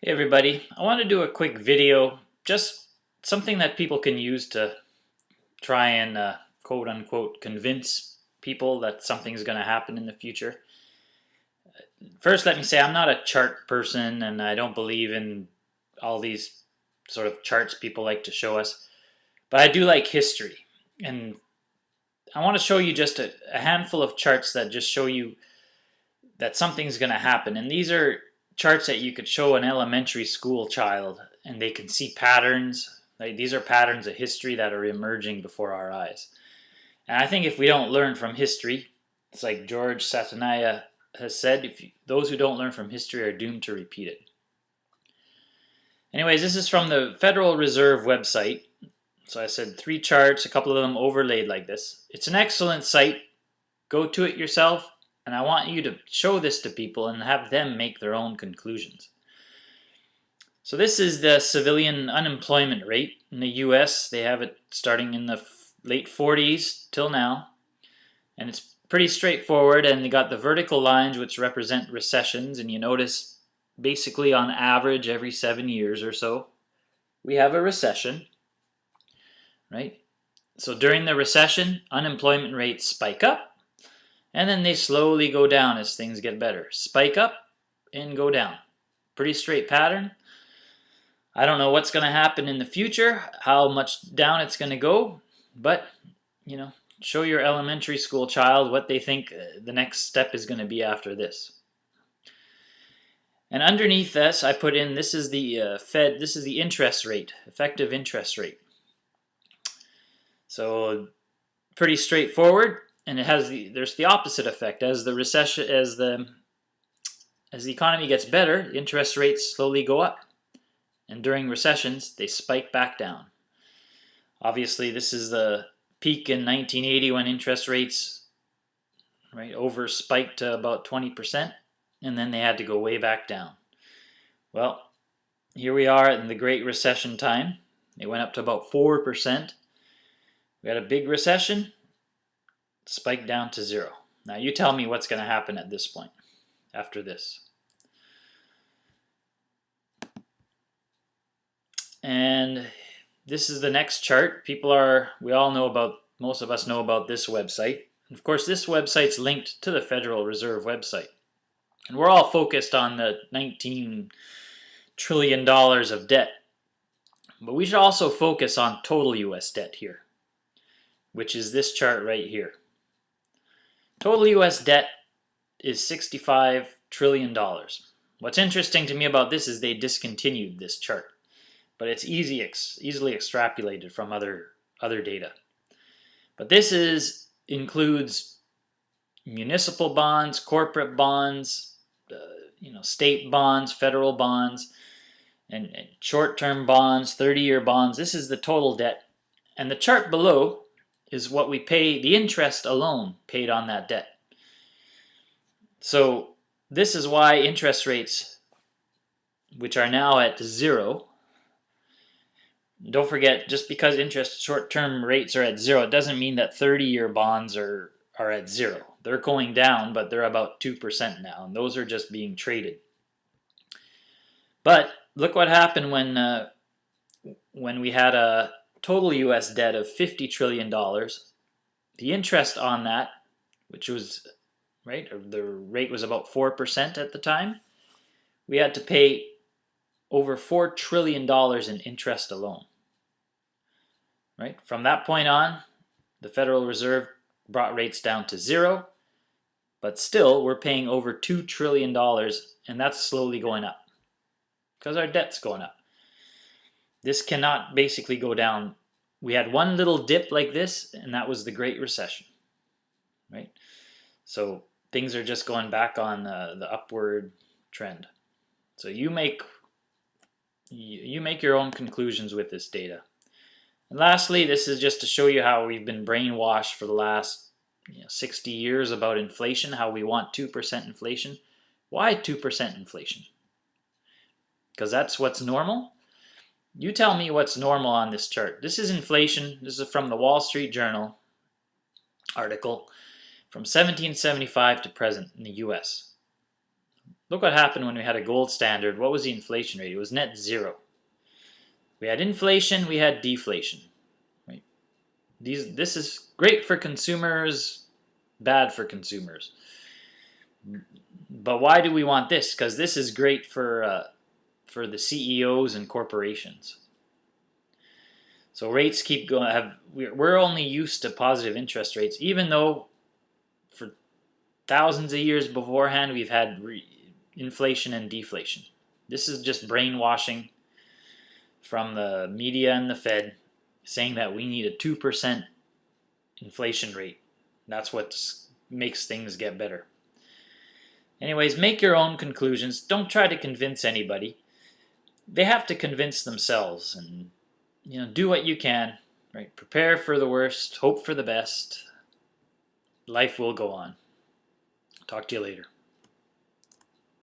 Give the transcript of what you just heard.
Hey everybody, I want to do a quick video, just something that people can use to try and quote unquote convince people that something's going to happen in the future. First, let me say I'm not a chart person and I don't believe in all these sort of charts people like to show us, but I do like history. And I want to show you just a handful of charts that just show you that something's going to happen. And these are charts that you could show an elementary school child and they can see patterns. Like, these are patterns of history that are emerging before our eyes. And I think if we don't learn from history, it's like George Satanaya has said, those who don't learn from history are doomed to repeat it. Anyways, this is from the Federal Reserve website. So I said 3 charts, a couple of them overlaid like this. It's an excellent site. Go to it yourself. And I want you to show this to people and have them make their own conclusions. So this is the civilian unemployment rate in the US. They have it starting in the late 40s till now. And it's pretty straightforward, and they got the vertical lines which represent recessions, and you notice basically on average every 7 years or so we have a recession, right? So during the recession, unemployment rates spike up. And then they slowly go down as things get better. Spike up and go down. Pretty straight pattern. I don't know what's going to happen in the future, how much down it's going to go, but, show your elementary school child what they think the next step is going to be after this. And underneath this, I put in, this is the Fed, this is the interest rate, effective interest rate. So, pretty straightforward. And there's the opposite effect. As the recession, as the economy gets better, interest rates slowly go up, and during recessions they spike back down. Obviously, this is the peak in 1980 when interest rates over spiked to about 20%, and then they had to go way back down. Well, here we are in the Great Recession time. It went up to about 4%. We had a big recession. Spike down to 0. Now you tell me what's going to happen at this point, after this. And this is the next chart. Most of us know about this website. Of course, this website's linked to the Federal Reserve website. And we're all focused on the $19 trillion of debt. But we should also focus on total US debt here, which is this chart right here. Total U.S. debt is $65 trillion. What's interesting to me about this is they discontinued this chart, but it's easily extrapolated from other data. But this includes municipal bonds, corporate bonds, state bonds, federal bonds, and short-term bonds, 30-year bonds. This is the total debt. And the chart below is what we pay, the interest alone paid on that debt. So this is why interest rates, which are now at 0, don't forget, just because short-term rates are at 0, it doesn't mean that 30-year bonds are at 0. They're going down, but they're about 2% now, and those are just being traded. But look what happened when we had a total U.S. debt of $50 trillion. The interest on that, which was, the rate was about 4% at the time, we had to pay over $4 trillion in interest alone. From that point on, the Federal Reserve brought rates down to 0, but still we're paying over $2 trillion, and that's slowly going up because our debt's going up. This cannot basically go down. We had one little dip like this, and that was the Great Recession, So things are just going back on the upward trend. So you make your own conclusions with this data. And lastly, this is just to show you how we've been brainwashed for the last 60 years about inflation, how we want 2% inflation. Why 2% inflation? Because that's what's normal? You tell me what's normal on this chart. This is inflation. This is from the Wall Street Journal article from 1775 to present in the US. Look what happened when we had a gold standard. What was the inflation rate? It was net zero. We had inflation, we had deflation. Right? This is great for consumers, bad for consumers. But why do we want this? Because this is great for the CEOs and corporations. So rates keep going. We're only used to positive interest rates, even though for thousands of years beforehand we've had inflation and deflation. This is just brainwashing from the media and the Fed, saying that we need a 2% inflation rate. That's what makes things get better. Anyways, make your own conclusions. Don't try to convince anybody. They have to convince themselves, and do what you can. Right? Prepare for the worst, hope for the best. Life will go on. Talk to you later.